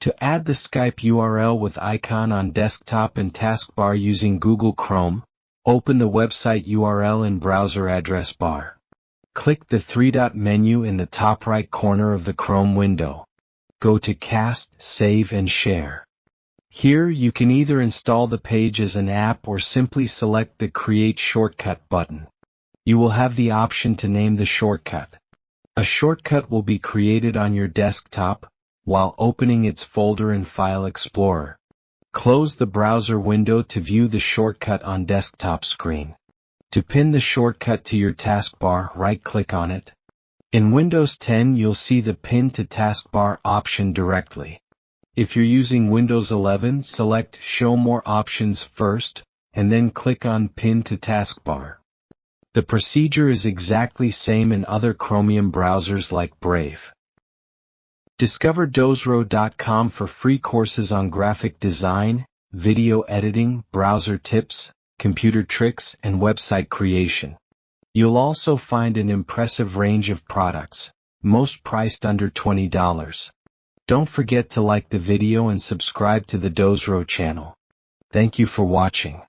To add the Skype URL with icon on desktop and taskbar using Google Chrome, open the website URL in browser address bar. Click the three-dot menu in the top right corner of the Chrome window. Go to Cast, Save and Share. Here you can either install the page as an app or simply select the Create Shortcut button. You will have the option to name the shortcut. A shortcut will be created on your desktop while opening its folder in File Explorer. Close the browser window to view the shortcut on desktop screen. To pin the shortcut to your taskbar, right-click on it. In Windows 10 you'll see the Pin to Taskbar option directly. If you're using Windows 11, select Show More Options first, and then click on Pin to Taskbar. The procedure is exactly same in other Chromium browsers like Brave. Discover Dozro.com for free courses on graphic design, video editing, browser tips, computer tricks, and website creation. You'll also find an impressive range of products, most priced under $20. Don't forget to like the video and subscribe to the Dozro channel. Thank you for watching.